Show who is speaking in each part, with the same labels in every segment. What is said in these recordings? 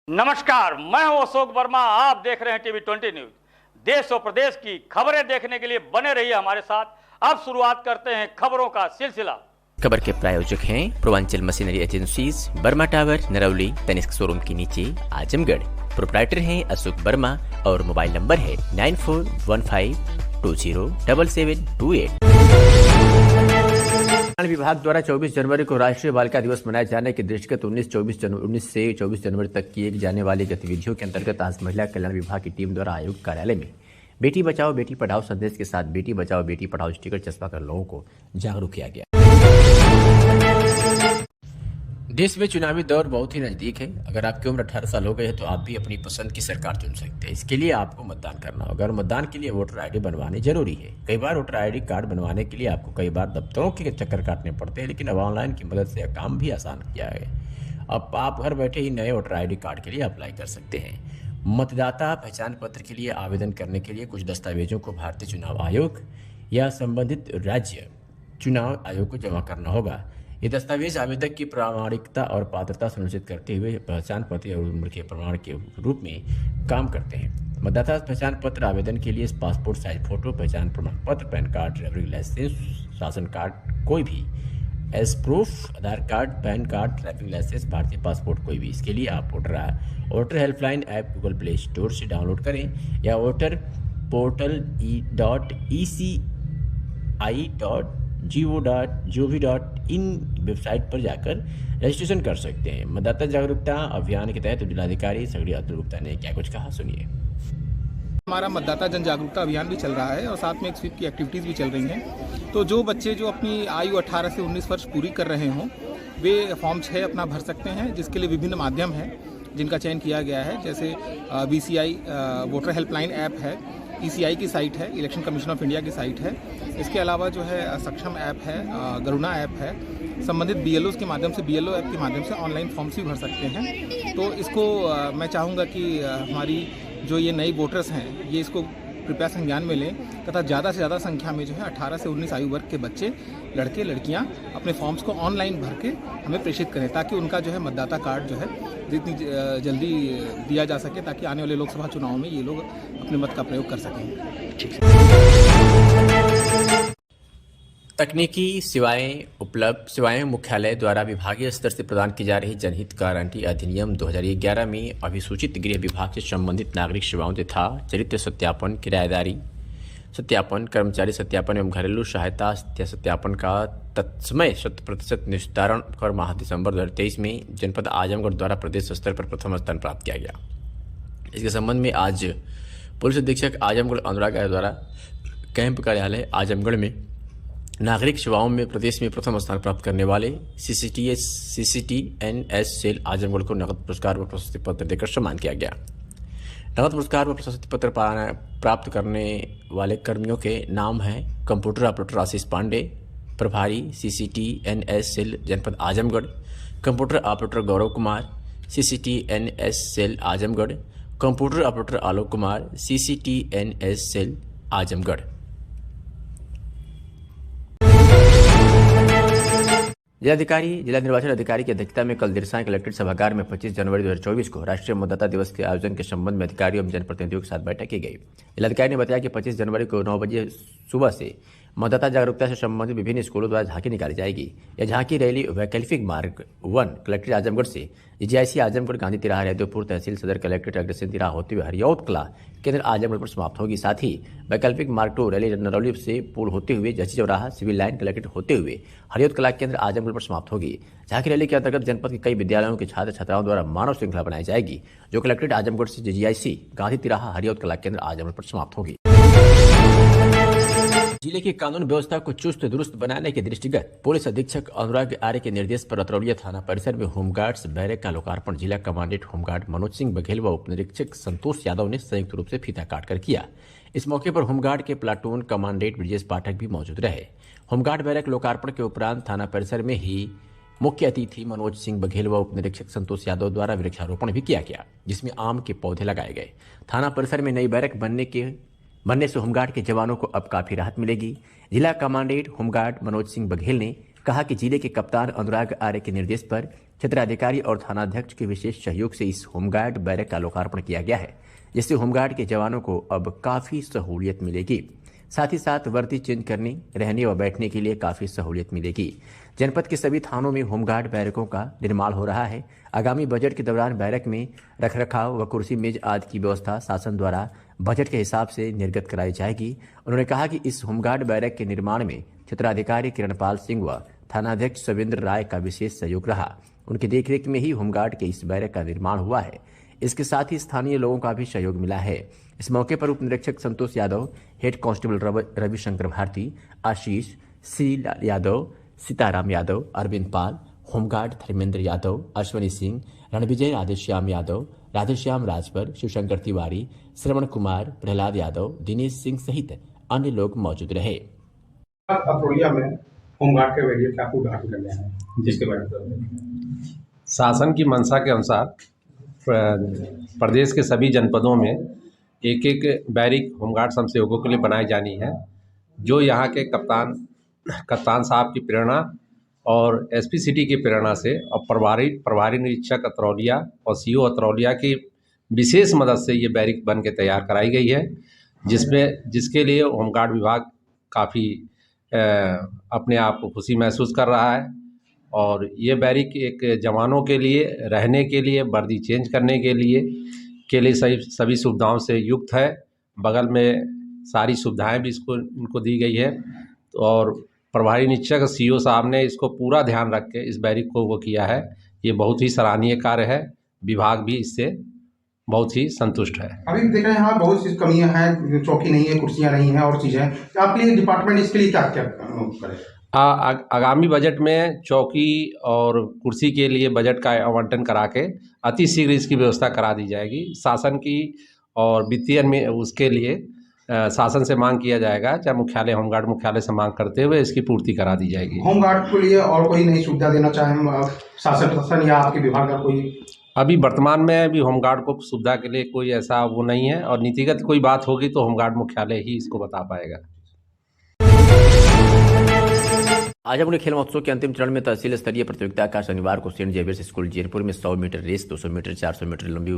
Speaker 1: नमस्कार, मैं हूं अशोक वर्मा। आप देख रहे हैं टीवी 20 न्यूज। देश और प्रदेश की खबरें देखने के लिए बने रहिए हमारे साथ। अब शुरुआत करते हैं खबरों का सिलसिला।
Speaker 2: खबर के प्रायोजक हैं Purvanchal machinery agencies, Burma tower, Narauli, Tanishq showroom के नीचे, आजमगढ़। प्रोप्राइटर हैं अशोक वर्मा और मोबाइल नंबर है 9415207728। विभाग द्वारा 24 जनवरी को राष्ट्रीय बालिका दिवस मनाए जाने के दृष्टिगत 19 से 24 जनवरी तक किए जाने वाली गतिविधियों के अंतर्गत आज महिला कल्याण विभाग की टीम द्वारा आयुक्त कार्यालय में बेटी बचाओ बेटी पढ़ाओ संदेश के साथ बेटी बचाओ बेटी पढ़ाओ स्टिकर चस्पा कर लोगों को जागरूक किया गया। देश में चुनावी दौर बहुत ही नजदीक है। अगर आपकी उम्र 18 साल हो गई है तो आप भी अपनी पसंद की सरकार चुन सकते हैं। इसके लिए आपको मतदान करना होगा और मतदान के लिए वोटर आईडी बनवानी जरूरी है। कई बार वोटर आईडी कार्ड बनवाने के लिए आपको कई बार दफ्तरों के चक्कर काटने पड़ते हैं, लेकिन अब ऑनलाइन की मदद से यह काम भी आसान किया है। अब आप घर बैठे ही नए वोटर आईडी कार्ड के लिए अप्लाई कर सकते हैं। मतदाता पहचान पत्र के लिए आवेदन करने के लिए कुछ दस्तावेजों को भारतीय चुनाव आयोग या संबंधित राज्य चुनाव आयोग को जमा करना होगा। ये दस्तावेज आवेदक की प्रामाणिकता और पात्रता सुनिश्चित करते हुए पहचान पत्र और उम्र के प्रमाण के रूप में काम करते हैं। मतदाता पहचान पत्र आवेदन के लिए पासपोर्ट साइज फोटो, पहचान प्रमाण पत्र, पैन कार्ड, ड्राइविंग लाइसेंस, शासन कार्ड कोई भी age proof, Aadhaar card, PAN card, driving licence, भारतीय पासपोर्ट कोई भी। इसके लिए आप voter helpline app Google Play Store से डाउनलोड करें या वोटर पोर्टल .eci.gov.in वेबसाइट पर जाकर रजिस्ट्रेशन कर सकते हैं। मतदाता जागरूकता अभियान के तहत जिलाधिकारी सगड़ी अब्दुल गुप्ता ने क्या कुछ कहा, सुनिए।
Speaker 3: हमारा मतदाता जन जागरूकता अभियान भी चल रहा है और साथ में एक स्वीप की एक्टिविटीज़ भी चल रही हैं। तो जो बच्चे जो अपनी आयु 18 से 19 वर्ष पूरी कर रहे हों वे फॉर्म 6 अपना भर सकते हैं, जिसके लिए विभिन्न माध्यम हैं जिनका चयन किया गया है। जैसे BCI वोटर हेल्पलाइन ऐप है, ECI की साइट है, इलेक्शन कमीशन ऑफ इंडिया की साइट है। इसके अलावा जो है सक्षम ऐप है, गरुणा ऐप है। संबंधित BLOs के माध्यम से, BLO ऐप के माध्यम से ऑनलाइन फॉर्म्स भी भर सकते हैं। तो इसको मैं चाहूँगा कि हमारी जो ये नई वोटर्स हैं ये इसको कृपया संज्ञान में लें तथा ज़्यादा से ज़्यादा संख्या में जो है 18 से 19 आयु वर्ग के बच्चे, लड़के लड़कियां अपने फॉर्म्स को ऑनलाइन भर के हमें प्रेषित करें, ताकि उनका जो है मतदाता कार्ड जो है जितनी जल्दी दिया जा सके, ताकि आने वाले लोकसभा चुनाव में ये लोग अपने मत का प्रयोग कर सकें।
Speaker 2: तकनीकी सेवाएं मुख्यालय द्वारा विभागीय स्तर से प्रदान की जा रही जनहित गारंटी अधिनियम 2011 में अभिसूचित गृह विभाग से संबंधित नागरिक सेवाओं तथा चरित्र सत्यापन, किराएदारी सत्यापन, कर्मचारी सत्यापन एवं घरेलू सहायता सत्यापन का तत्समय 100% निस्तारण कर माह दिसंबर 2023 में जनपद आजमगढ़ द्वारा प्रदेश स्तर पर प्रथम स्थान प्राप्त किया गया। इसके संबंध में आज पुलिस अधीक्षक आजमगढ़ अनुराग आर्य द्वारा कैंप कार्यालय आजमगढ़ में नागरिक सेवाओं में प्रदेश में प्रथम स्थान प्राप्त करने वाले CCTNS सेल आजमगढ़ को नगद पुरस्कार व प्रशस्ति पत्र देकर सम्मान किया गया। नगद पुरस्कार व प्रशस्ति पत्र प्राप्त करने वाले कर्मियों के नाम हैं कंप्यूटर ऑपरेटर आशीष पांडे, प्रभारी CCTNS सेल जनपद Azamgarh, computer operator Gaurav Kumar, CCTNS cell Azamgarh, computer operator Alok Kumar, CCTNS cell Azamgarh. जिला निर्वाचन अधिकारी की अध्यक्षता में कल दिरसा कलेक्ट्रेट सभागार में 25 जनवरी 2024 को राष्ट्रीय मतदाता दिवस के आयोजन के संबंध में अधिकारियों एवं जनप्रतिनिधियों के साथ बैठक की गई। जिलाधिकारी ने बताया कि 25 जनवरी को 9 बजे सुबह से मतदाता जागरूकता से संबंधित विभिन्न स्कूलों द्वारा झांकी निकाली जाएगी। यह झांकी रैली वैकल्पिक मार्ग 1 कलेक्ट्रेट आजमगढ़ से GIC आजमगढ़, गांधी तिराहा, रेदोपुर तहसील सदर, कलेक्ट्रेट अग्रसेन तिराहा होते हुए हरियौत कला केंद्र आजमगढ़ पर समाप्त होगी। साथ ही वैकल्पिक मार्ग 2 रैली नरौली से पुल होते हुए जची चौराहा, सिविल लाइन, कलेक्ट्रेट होते हुए हरियौत कला केंद्र आजमगढ़ पर समाप्त होगी। झांकी रैली के अंतर्गत जनपद के कई विद्यालयों के छात्र छात्राओं द्वारा मानव श्रृंखला बनाई जाएगी, जो कलेक्ट्रेट आजमगढ़ से GIC गांधी तिराहा, हरियौत कला केंद्र आजमगढ़ पर समाप्त होगी। जिले की कानून व्यवस्था को चुस्त दुरुस्त बनाने के दृष्टिगत पुलिस अधीक्षक अनुराग आर्य के निर्देश पर रतरौलिया थाना परिसर में होमगार्ड्स बैरक का लोकार्पण जिला कमांडेंट होमगार्ड मनोज सिंह बघेल व उप निरीक्षक संतोष यादव ने संयुक्त रूप से फीता काटकर किया। इस मौके पर होमगार्ड के प्लाटून कमांडेंट ब्रजेश पाठक भी मौजूद रहे। होमगार्ड बैरक लोकार्पण के उपरांत थाना परिसर में ही मुख्य अतिथि मनोज सिंह बघेल व उप निरीक्षक संतोष यादव द्वारा वृक्षारोपण भी किया गया, जिसमें आम के पौधे लगाए गए। थाना परिसर में नई बैरक बनने से होमगार्ड के जवानों को अब काफी राहत मिलेगी। जिला कमांडेंट होमगार्ड मनोज सिंह बघेल ने कहा कि जिले के कप्तान अनुराग आर्य के निर्देश पर क्षेत्राधिकारी और थानाध्यक्ष के विशेष सहयोग से इस होमगार्ड बैरक का लोकार्पण किया गया है, जिससे होमगार्ड के जवानों को अब काफ़ी सहूलियत मिलेगी। साथ ही साथ वर्दी चेंज करने, रहने व बैठने के लिए काफ़ी सहूलियत मिलेगी। जनपद के सभी थानों में होमगार्ड बैरकों का निर्माण हो रहा है। आगामी बजट के दौरान बैरक में रखरखाव व कुर्सी मेज आदि की व्यवस्था शासन द्वारा बजट के हिसाब से निर्गत कराई जाएगी। उन्होंने कहा कि इस होमगार्ड बैरक के निर्माण में क्षेत्राधिकारी किरणपाल सिंह व थानाध्यक्ष सविंद्र राय का विशेष सहयोग रहा। उनकी देखरेख में ही होमगार्ड के इस बैरक का निर्माण हुआ है। इसके साथ ही स्थानीय लोगों का भी सहयोग मिला है। इस मौके पर उप निरीक्षक संतोष यादव, हेड कांस्टेबल रविशंकर भारती, आशीष, सी यादव, सीताराम यादव, अरविंद पाल, होमगार्ड धर्मेंद्र यादव, अश्वनी सिंह, रणविजय राधेश्याम यादव, राधेश्याम राजभर, शिवशंकर तिवारी, श्रवण कुमार, प्रहलाद यादव, दिनेश सिंह सहित अन्य लोग मौजूद रहे।
Speaker 4: अथरोलिया में होमगार्ड के वेरिएंट का उद्घाटन करने हैं, जिसके बारे में
Speaker 5: शासन की मंशा के अनुसार प्रदेश के सभी जनपदों में एक एक बैरिक होमगार्ड स्वयंसेवकों के लिए बनाई जानी है, जो यहाँ के कप्तान साहब की प्रेरणा और एसपी सिटी की प्रेरणा से और प्रभारी निरीक्षक अतरौलिया और सीओ अतरौलिया की विशेष मदद से ये बैरिक बन के तैयार कराई गई है, जिसके लिए होमगार्ड विभाग काफ़ी अपने आप को खुशी महसूस कर रहा है। और ये बैरिक एक जवानों के लिए रहने के लिए, वर्दी चेंज करने के लिए सभी सुविधाओं से युक्त है। बगल में सारी सुविधाएं भी इनको दी गई है। और प्रभारी निरीक्षक सीओ साहब ने इसको पूरा ध्यान रख के इस बैरिक को वो किया है। ये बहुत ही सराहनीय कार्य है। विभाग भी इससे बहुत ही संतुष्ट है।
Speaker 4: अभी देख रहे हैं यहाँ बहुत सी कमियां हैं, चौकी नहीं है, कुर्सियां नहीं है और चीज़ें। आपके लिए डिपार्टमेंट इसके लिए क्या क्या करे?
Speaker 5: आगामी बजट में चौकी और कुर्सी के लिए बजट का आवंटन करा के अति शीघ्र इसकी व्यवस्था करा दी जाएगी। शासन की और वित्तीय में उसके लिए शासन से मांग किया जाएगा, चाहे मुख्यालय होमगार्ड मुख्यालय से मांग करते हुए इसकी पूर्ति करा दी जाएगी।
Speaker 4: होमगार्ड के लिए और कोई नई सुविधा देना चाहें शासन प्रशासन या आपके विभाग का कोई?
Speaker 5: अभी वर्तमान में भी होमगार्ड को सुविधा के लिए कोई ऐसा वो नहीं है, और नीतिगत कोई बात होगी तो होमगार्ड मुख्यालय ही इसको बता पाएगा।
Speaker 2: आज अपने खेल महोत्सव के अंतिम चरण में तहसील स्तरीय प्रतियोगिता का शनिवार को सेंट जेवियर्स स्कूल जैनपुर में 100 मीटर रेस, 200 मीटर, 400 मीटर लंबी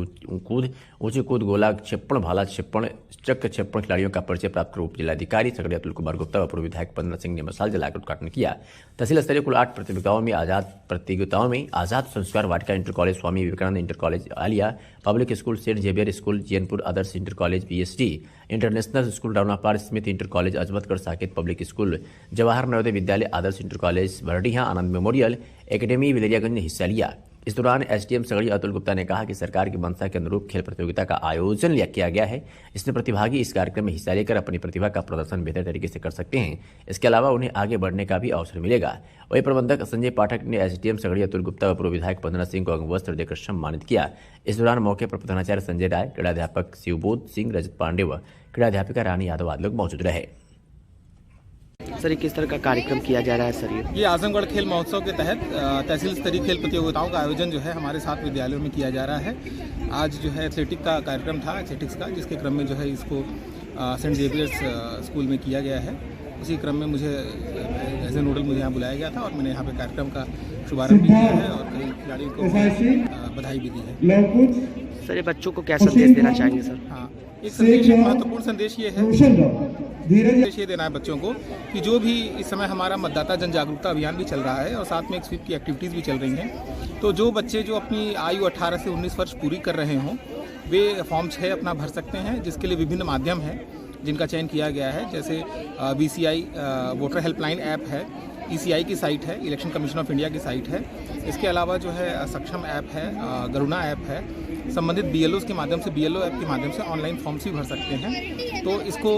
Speaker 2: कूद, ऊंची कूद, गोला क्षेपण, भाला क्षेपण, चक्र क्षेपण खिलाड़ियों का परिचय प्राप्त कर उप जिलाधिकारी सगड़ी अतुल कुमार गुप्ता व पूर्व विधायक पंद्रह सिंह ने मसाल जलाकर उद्घाटन किया। तहसील स्तरीय कुल 8 प्रतियोगिताओं में Azad Sanskar Vatika inter college, Swami Vivekanand inter college Aliya, public school saint Xavier school Jainpur, Adarsh inter college BSD, international school Rawanapar Smith inter college, Azmatgarh Saket public school, Jawahar Navodaya Vidyalaya, Adarsh inter college Bardiha, Anand memorial academy Bilariyaganj ने हिस्सा लिया। इस दौरान एसडीएम सगड़ी अतुल गुप्ता ने कहा कि सरकार की मंशा के अनुरूप खेल प्रतियोगिता का आयोजन किया गया है। इसमें प्रतिभागी इस कार्यक्रम में हिस्सा लेकर अपनी प्रतिभा का प्रदर्शन बेहतर तरीके से कर सकते हैं। इसके अलावा उन्हें आगे बढ़ने का भी अवसर मिलेगा। वही प्रबंधक संजय पाठक ने एसडीएम सगड़ी अतुल गुप्ता व पूर्व विधायक पंद्रह सिंह को अंगवस्त्र देकर सम्मानित किया। इस दौरान मौके पर प्रधानाचार्य संजय राय, क्रीड़ाध्यापक शिवबोध सिंह, रजत पांडे व क्रीड़ाध्यापिका रानी यादव आदि लोग मौजूद रहे।
Speaker 6: सर, किस तरह का कार्यक्रम किया जा रहा है सर?
Speaker 3: ये आजमगढ़ खेल महोत्सव के तहत तहसील स्तरीय खेल प्रतियोगिताओं का आयोजन जो है हमारे 7 विद्यालयों में किया जा रहा है। आज जो है एथलेटिक्स का कार्यक्रम था, एथलेटिक्स का, जिसके क्रम में जो है इसको सेंट जेवियर्स स्कूल में किया गया है। उसी क्रम में मुझे एज ए नोडल मुझे यहाँ बुलाया गया था और मैंने यहाँ पे कार्यक्रम का शुभारंभ भी किया है और कई खिलाड़ियों को बधाई भी दी है।
Speaker 6: सर, ये बच्चों को क्या संदेश देना चाहेंगे सर?
Speaker 3: हाँ, एक संदेश, महत्वपूर्ण संदेश ये है, संदेश ये देना है बच्चों को कि जो भी इस समय हमारा मतदाता जन जागरूकता अभियान भी चल रहा है और साथ में एक स्वीप की एक्टिविटीज़ भी चल रही हैं, तो जो बच्चे जो अपनी आयु 18 से 19 वर्ष पूरी कर रहे हों वे फॉर्म 6 अपना भर सकते हैं, जिसके लिए विभिन्न माध्यम हैं जिनका चयन किया गया है। जैसे BCI वोटर हेल्पलाइन ऐप है, ECI की साइट है, इलेक्शन कमीशन ऑफ इंडिया की साइट है। इसके अलावा जो है सक्षम ऐप है, गरुणा ऐप है। संबंधित BLOs के माध्यम से, BLO ऐप के माध्यम से ऑनलाइन फॉर्म्स भी भर सकते हैं। तो इसको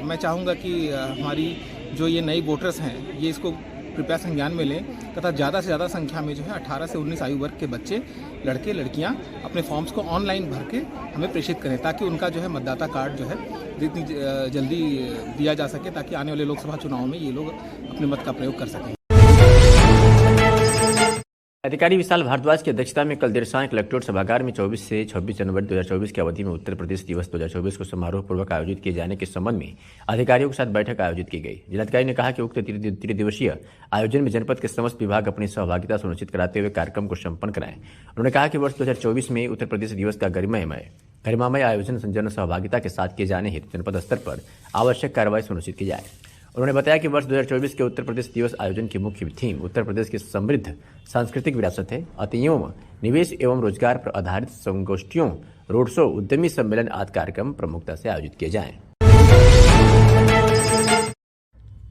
Speaker 3: मैं चाहूँगा कि हमारी जो ये नई वोटर्स हैं ये इसको कृपया संज्ञान में लें तथा ज़्यादा से ज़्यादा संख्या में जो है 18 से 19 आयु वर्ग के बच्चे, लड़के लड़कियां अपने फॉर्म्स को ऑनलाइन भर के हमें प्रेषित करें, ताकि उनका जो है मतदाता कार्ड जो है जितनी जल्दी दिया जा सके, ताकि आने वाले लोकसभा चुनाव में ये लोग अपने मत का प्रयोग कर सकें।
Speaker 2: अधिकारी विशाल भारद्वाज की अध्यक्षता में कल देर शाम कलेक्ट्रेट सभागार में 24 से 26 जनवरी 2024 की अवधि में उत्तर प्रदेश दिवस 2024 को समारोह पूर्वक आयोजित किए जाने के संबंध में अधिकारियों के साथ बैठक आयोजित की गई। जिलाधिकारी ने कहा कि उक्त त्रिदिवसीय आयोजन में जनपद के समस्त विभाग अपनी सहभागिता सुनिश्चित कराते हुए कार्यक्रम को संपन्न कराएं। उन्होंने कहा कि वर्ष 2024 में उत्तर प्रदेश दिवस का गरिमामय आयोजन जन सहभागिता के साथ किए जाने हेतु जनपद स्तर पर आवश्यक कार्रवाई सुनिश्चित की जाए। उन्होंने बताया कि वर्ष 2024 के उत्तर प्रदेश दिवस आयोजन की मुख्य थीम उत्तर प्रदेश की समृद्ध सांस्कृतिक विरासत है। अतियों निवेश एवं रोजगार पर आधारित संगोष्ठियों, रोड शो, उद्यमी सम्मेलन आदि कार्यक्रम प्रमुखता से आयोजित किए जाएं।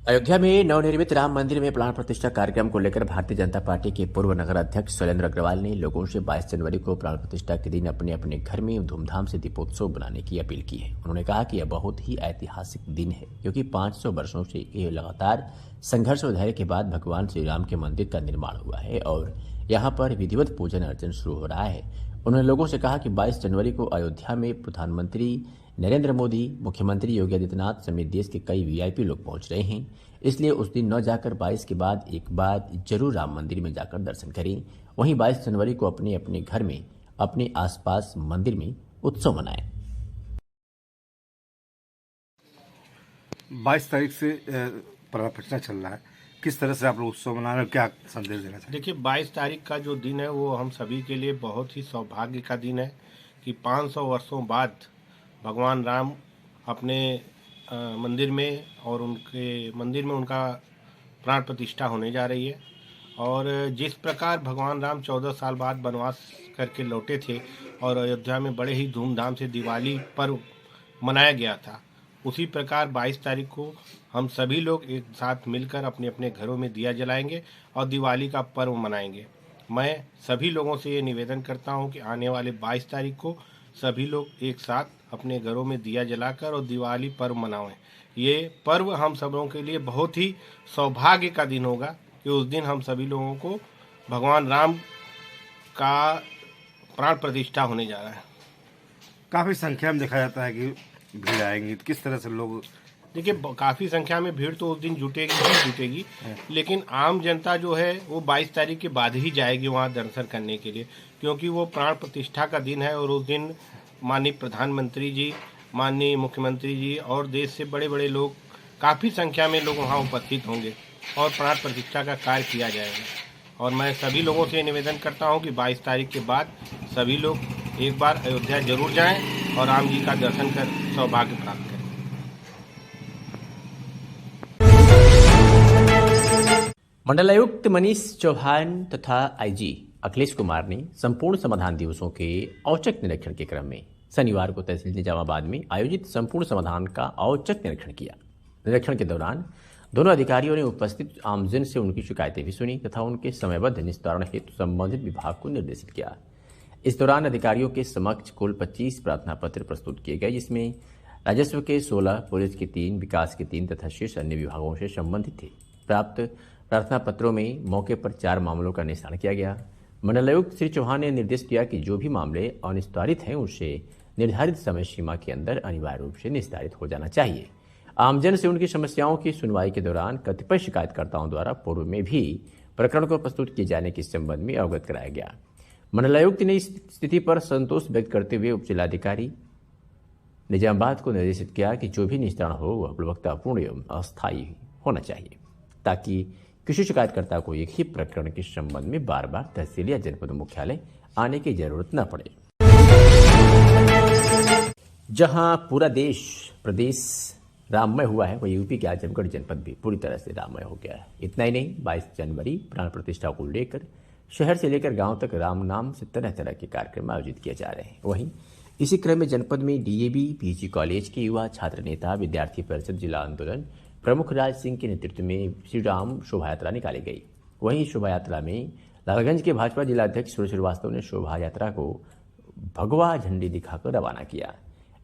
Speaker 2: अयोध्या में नवनिर्मित राम मंदिर में प्राण प्रतिष्ठा कार्यक्रम को लेकर भारतीय जनता पार्टी के पूर्व नगर अध्यक्ष शैलेंद्र अग्रवाल ने लोगों से 22 जनवरी को प्राण प्रतिष्ठा के दिन अपने अपने घर में धूमधाम से दीपोत्सव बनाने की अपील की है। उन्होंने कहा कि यह बहुत ही ऐतिहासिक दिन है क्योंकि 500 वर्षों से ये लगातार संघर्ष और धैर्य के बाद भगवान श्री राम के मंदिर का निर्माण हुआ है और यहाँ पर विधिवत पूजन अर्चन शुरू हो रहा है। उन्होंने लोगों से कहा कि 22 जनवरी को अयोध्या में प्रधानमंत्री नरेंद्र मोदी, मुख्यमंत्री योगी आदित्यनाथ समेत देश के कई वीआईपी लोग पहुंच रहे हैं, इसलिए उस दिन न जाकर 22 के बाद एक बार जरूर राम मंदिर में जाकर दर्शन करें। वहीं 22 जनवरी को अपने अपने घर में, अपने आसपास मंदिर में उत्सव मनाएं।
Speaker 7: 22 तारीख से प्राण प्रतिष्ठा चल रहा है, किस तरह से आप लोग उत्सव मना रहे हैं, क्या संदेश देना चाहिए?
Speaker 8: देखिए, 22 तारीख का जो दिन है वो हम सभी के लिए बहुत ही सौभाग्य का दिन है कि 500 वर्षों बाद भगवान राम अपने मंदिर में और उनके मंदिर में उनका प्राण प्रतिष्ठा होने जा रही है। और जिस प्रकार भगवान राम 14 साल बाद वनवास करके लौटे थे और अयोध्या में बड़े ही धूमधाम से दिवाली पर्व मनाया गया था, उसी प्रकार 22 तारीख को हम सभी लोग एक साथ मिलकर अपने अपने घरों में दिया जलाएंगे और दिवाली का पर्व मनाएंगे। मैं सभी लोगों से ये निवेदन करता हूँ कि आने वाले 22 तारीख को सभी लोग एक साथ अपने घरों में दिया जलाकर और दिवाली पर्व मनाएं। ये पर्व हम सबों के लिए बहुत ही सौभाग्य का दिन होगा कि उस दिन हम सभी लोगों को भगवान राम का प्राण प्रतिष्ठा होने जा रहा है।
Speaker 7: काफ़ी संख्या में देखा जाता है कि भीड़ आएंगी, किस तरह से लोग?
Speaker 8: देखिए, काफ़ी संख्या में भीड़ तो उस दिन जुटेगी, लेकिन आम जनता जो है वो 22 तारीख के बाद ही जाएगी वहाँ दर्शन करने के लिए, क्योंकि वो प्राण प्रतिष्ठा का दिन है और उस दिन माननीय प्रधानमंत्री जी, माननीय मुख्यमंत्री जी और देश से बड़े बड़े लोग, काफ़ी संख्या में लोग वहाँ उपस्थित होंगे और प्राण प्रतिष्ठा का कार्य किया जाएगा। और मैं सभी लोगों से निवेदन करता हूँ कि 22 तारीख के बाद सभी लोग एक बार अयोध्या जरूर जाएं और राम जी का दर्शन कर सौभाग्य प्राप्त करें।
Speaker 2: मंडलायुक्त मनीष चौहान तथा आईजी अखिलेश कुमार ने संपूर्ण समाधान दिवसों के औचक निरीक्षण के क्रम में शनिवार को तहसील निजामाबाद में आयोजित संपूर्ण समाधान का औचक निरीक्षण किया। निरीक्षण के दौरान दोनों अधिकारियों ने उपस्थित आमजन से उनकी शिकायतें भी सुनी तथा उनके समयबद्ध निस्तारण हेतु संबंधित विभाग को निर्देशित किया। इस दौरान अधिकारियों के समक्ष कुल 25 प्रार्थना पत्र प्रस्तुत किए गए, जिसमें राजस्व के 16, पुलिस के 3, विकास के 3 तथा शेष अन्य विभागों से संबंधित थे। प्राप्त प्रार्थना पत्रों में मौके पर 4 मामलों का निस्तारण किया गया। मंडलायुक्त श्री चौहान ने निर्देश दिया कि जो भी मामले अनिस्तारित हैं उनसे निर्धारित समय सीमा के अंदर अनिवार्य रूप से निस्तारित हो जाना चाहिए। आमजन से उनकी समस्याओं की सुनवाई के दौरान कतिपय शिकायतकर्ताओं द्वारा पूर्व में भी प्रकरण को प्रस्तुत किए जाने के संबंध में अवगत कराया गया। मंडलायुक्त ने इस स्थिति पर संतोष व्यक्त करते हुए उप जिलाधिकारी निजामाबाद को निर्देशित किया कि जो भी निस्तारण हो वह गुणवत्तापूर्ण एवं अस्थायी होना चाहिए, ताकि किसी शिकायतकर्ता को एक ही प्रकरण के संबंध में बार बार तहसील या जनपद मुख्यालय आने की जरूरत न पड़े। जहां पूरा देश प्रदेश राममय हुआ है, वह यूपी के आजमगढ़ जनपद भी पूरी तरह से राममय हो गया है। इतना ही नहीं, 22 जनवरी प्राण प्रतिष्ठा को लेकर शहर से लेकर गांव तक राम नाम से तरह तरह के कार्यक्रम आयोजित किए जा रहे हैं। वहीं इसी क्रम में जनपद में डीएवी पीजी कॉलेज के युवा छात्र नेता विद्यार्थी परिषद जिला आंदोलन प्रमुख राज सिंह के नेतृत्व में श्री राम शोभा यात्रा निकाली गई। वहीं शोभा यात्रा में लालगंज के भाजपा जिलाध्यक्ष सुरेश श्रीवास्तव ने शोभा यात्रा को भगवा झंडी दिखाकर रवाना किया।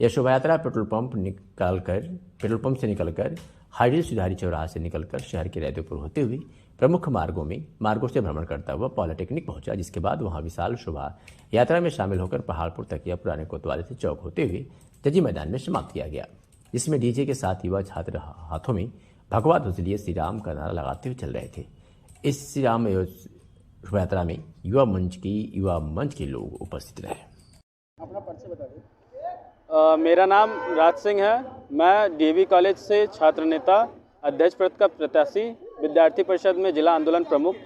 Speaker 2: यह शोभा यात्रा पेट्रोल पंप से निकलकर हाइडल सुधारी चौराहा से निकलकर शहर के रैदोपुर होते हुए प्रमुख मार्गों से भ्रमण करता हुआ पॉलिटेक्निक पहुंचा, जिसके बाद वहां विशाल शोभा यात्रा में शामिल होकर पहाड़पुर तकिया पुराने कोतवाली से चौक होते हुए जजी मैदान में समाप्त किया गया, जिसमें डीजे के साथ युवा छात्र हाथों में भगवा ध्वज लिए श्री राम का नारा लगाते हुए चल रहे थे। इस श्री राम शोभा यात्रा में युवा मंच के लोग उपस्थित रहे।
Speaker 3: अपना परिचय बता दें।
Speaker 9: मेरा नाम राज सिंह है। मैं डीएवी कॉलेज से छात्र नेता, अध्यक्ष पद का प्रत्याशी, विद्यार्थी परिषद में जिला आंदोलन प्रमुख।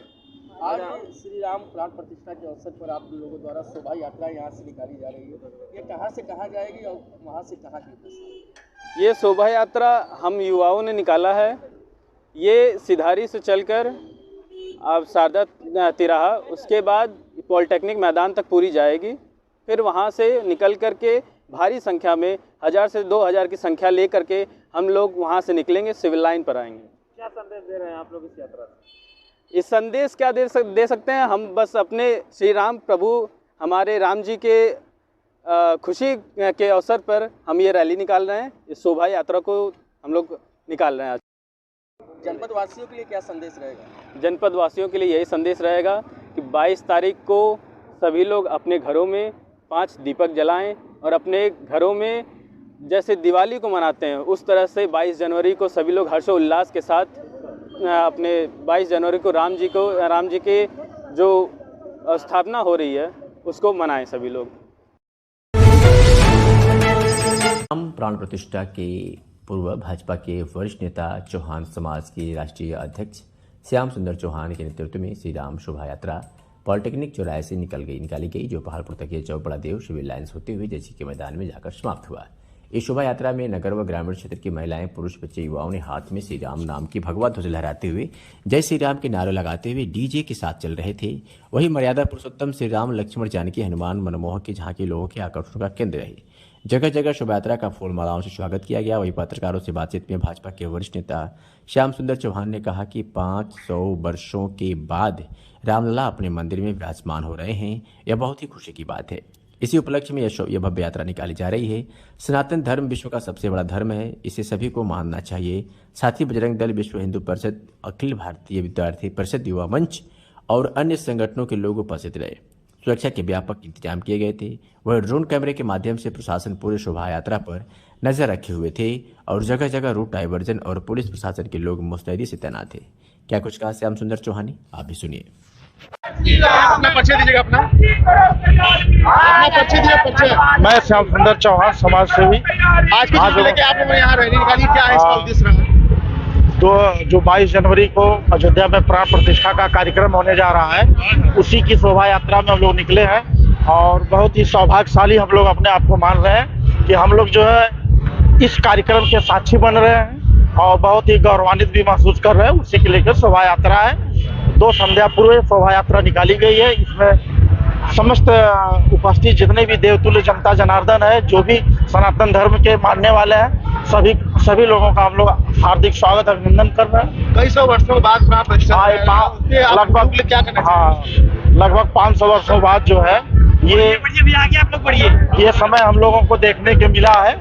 Speaker 3: आज श्री राम प्राण प्रतिष्ठा के अवसर पर आप लोगों द्वारा शोभा यात्रा यहाँ से निकाली जा रही है। ये कहाँ से कहाँ जाएगी और वहाँ से कहाँ की?
Speaker 9: ये शोभा यात्रा हम युवाओं ने निकाला है। ये सिधारी से चलकर अब शारदा तिराहा, उसके बाद पॉलिटेक्निक मैदान तक पूरी जाएगी। फिर वहाँ से निकल करके भारी संख्या में 1000 से 2000 की संख्या लेकर के हम लोग वहाँ से निकलेंगे, सिविल लाइन पर आएंगे।
Speaker 3: क्या संदेश दे रहे हैं आप लोग इस यात्रा से?
Speaker 9: इस संदेश क्या दे सकते हैं? हम बस अपने श्री राम प्रभु हमारे राम जी के खुशी के अवसर पर हम ये रैली निकाल रहे हैं। इस शोभा यात्रा को हम लोग निकाल रहे हैं। आज
Speaker 3: जनपद वासियों के लिए क्या संदेश रहेगा?
Speaker 9: जनपद वासियों के लिए यही संदेश रहेगा कि 22 तारीख को सभी लोग अपने घरों में 5 दीपक जलाएं और अपने घरों में जैसे दिवाली को मनाते हैं उस तरह से 22 जनवरी को सभी लोग हर्षोल्लास के साथ अपने 22 जनवरी को राम जी के जो स्थापना हो रही है उसको मनाएं सभी लोग।
Speaker 2: राम प्राण प्रतिष्ठा के पूर्व भाजपा के वरिष्ठ नेता चौहान समाज के राष्ट्रीय अध्यक्ष श्याम सुंदर चौहान के नेतृत्व में श्री राम शोभा यात्रा पॉलिटेक्निक चौराहे से निकाली गई, जो पहाड़पुर तक के चौक बड़ा देव सिविल लाइन्स होते हुए जैसी के मैदान में जाकर समाप्त हुआ। इस शोभा यात्रा में नगर व ग्रामीण क्षेत्र की महिलाएं, पुरुष, बच्चे, युवाओं ने हाथ में श्री राम नाम की भगवा ध्वज लहराते हुए जय श्री राम के नारे लगाते हुए डीजे के साथ चल रहे थे। वहीं मर्यादा पुरुषोत्तम श्री राम, लक्ष्मण, जानकी, हनुमान, मनमोहक की झांकी लोगों के आकर्षण का केंद्र रही। जगह जगह शोभा यात्रा का फूल मालाओं से स्वागत किया गया। वहीं पत्रकारों से बातचीत में भाजपा के वरिष्ठ नेता श्याम सुंदर चौहान ने कहा कि 500 वर्षों के बाद रामलला अपने मंदिर में विराजमान हो रहे हैं, यह बहुत ही खुशी की बात है। इसी उपलक्ष्य में यह भव्य यात्रा निकाली जा रही है। सनातन धर्म विश्व का सबसे बड़ा धर्म है, इसे सभी को मानना चाहिए। साथ ही बजरंग दल, विश्व हिंदू परिषद, अखिल भारतीय विद्यार्थी परिषद, युवा मंच और अन्य संगठनों के लोग उपस्थित रहे। सुरक्षा के व्यापक इंतजाम किए गए थे। वह ड्रोन कैमरे के माध्यम से प्रशासन पूरे शोभा यात्रा पर नजर रखे हुए थे और जगह जगह रूट डाइवर्जन और पुलिस प्रशासन के लोग मुस्तैदी से तैनात थे। क्या कुछ कहा श्याम सुंदर चौहान ने, आप भी सुनिए।
Speaker 10: अपना परिचय दीजिएगा। अपना परिचय दीजिए।
Speaker 11: मैं श्याम सुंदर चौहान, समाज सेवी।
Speaker 10: आज की जिले के आप लोग यहाँ रैली निकाली, क्या है इसका उद्देश्य रहा?
Speaker 11: जो 22 जनवरी को अयोध्या में प्राण प्रतिष्ठा का कार्यक्रम होने जा रहा है, उसी की शोभा यात्रा में हम लोग निकले हैं और बहुत ही सौभाग्यशाली हम लोग अपने आप को मान रहे हैं कि हम लोग जो है इस कार्यक्रम के साक्षी बन रहे हैं और बहुत ही गौरवान्वित भी महसूस कर रहे हैं। उसी के लेकर शोभा यात्रा है। 2 संध्या पूर्व शोभा यात्रा निकाली गई है। इसमें समस्त उपस्थित जितने भी देवतुल्य जनता जनार्दन है, जो भी सनातन धर्म के मानने वाले हैं, सभी लोगों का हम लोग हार्दिक स्वागत अभिनंदन कर रहे हैं।
Speaker 10: कई सौ वर्षों बाद
Speaker 11: लगभग 500 वर्षों बाद जो है ये समय हम लोगों को देखने को मिला है।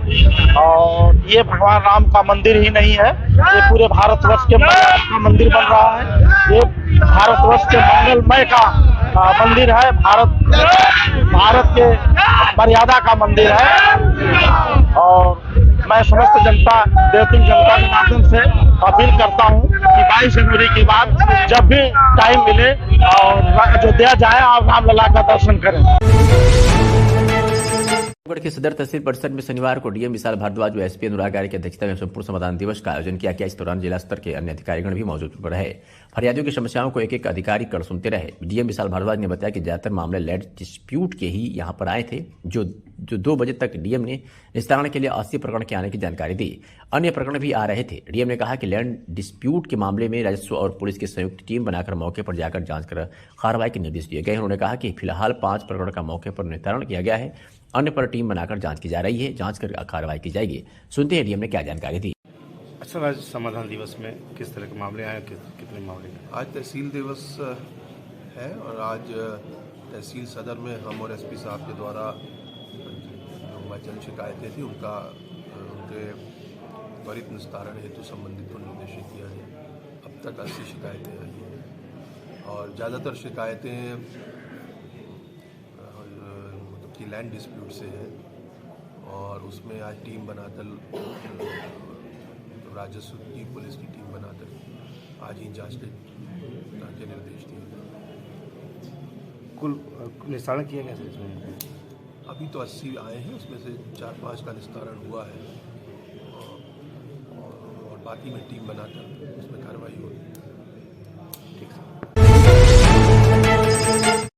Speaker 11: और ये भगवान राम का मंदिर ही नहीं है, ये पूरे भारतवर्ष के का मंदिर बन रहा है। ये भारतवर्ष के मंगलमय का मंदिर है, भारत के मर्यादा का मंदिर है। और मैं समस्त जनता, देवतुल्य जनता के माध्यम से अपील करता हूँ कि 22 जनवरी के बाद जब भी टाइम मिले और अयोध्या जाए और रामलला का दर्शन करें।
Speaker 2: के सदर तहसील परिषद में शनिवार को डीएम विशाल भारद्वाज व एसपी अनुराग आर्य की अध्यक्षता में संपूर्ण समाधान दिवस का आयोजन किया गया। इस दौरान जिला स्तर के अन्य अधिकारीगण भी मौजूद रहे। फरियादियों की समस्याओं को एक एक अधिकारी कर सुनते रहे। डीएम विशाल भारद्वाज ने बताया कि ज्यादातर मामले लैंड डिस्प्यूट के ही यहां पर आए थे, जो 2 बजे तक डीएम ने निस्तारण के लिए 80 प्रकरण के आने की जानकारी दी। अन्य प्रकरण भी आ रहे थे। डीएम ने कहा कि लैंड डिस्प्यूट के मामले में राजस्व और पुलिस की संयुक्त टीम बनाकर मौके पर जाकर जांच कर कार्रवाई के निर्देश दिए गए। उन्होंने कहा कि फिलहाल 5 प्रकरण का मौके पर निस्तारण किया गया है, अन्य पर टीम बनाकर जांच की जा रही है, जांच कर कार्रवाई की जाएगी। सुनते हैं डीएम ने क्या जानकारी दी।
Speaker 7: अच्छा, आज समाधान दिवस में किस तरह के मामले आए, कितने मामले?
Speaker 12: आज तहसील दिवस है और आज तहसील सदर में हम और एसपी साहब के द्वारा जो जन शिकायतें थी उनके त्वरित निस्तारण हेतु संबंधित को निर्देशित किया गया। अब तक 80 शिकायतें आई हैं और ज़्यादातर शिकायतें की लैंड डिस्प्यूट से है और उसमें आज टीम बनाकर राजस्व की, पुलिस की टीम बनाकर आज ही जांच के निर्देश दिए गए।
Speaker 7: कुल निस्तारण किया गया सर इसमें?
Speaker 12: अभी तो 80 आए हैं, उसमें से 4-5 का निस्तारण हुआ है और बाकी में टीम बनाकर उसमें कार्रवाई होगी।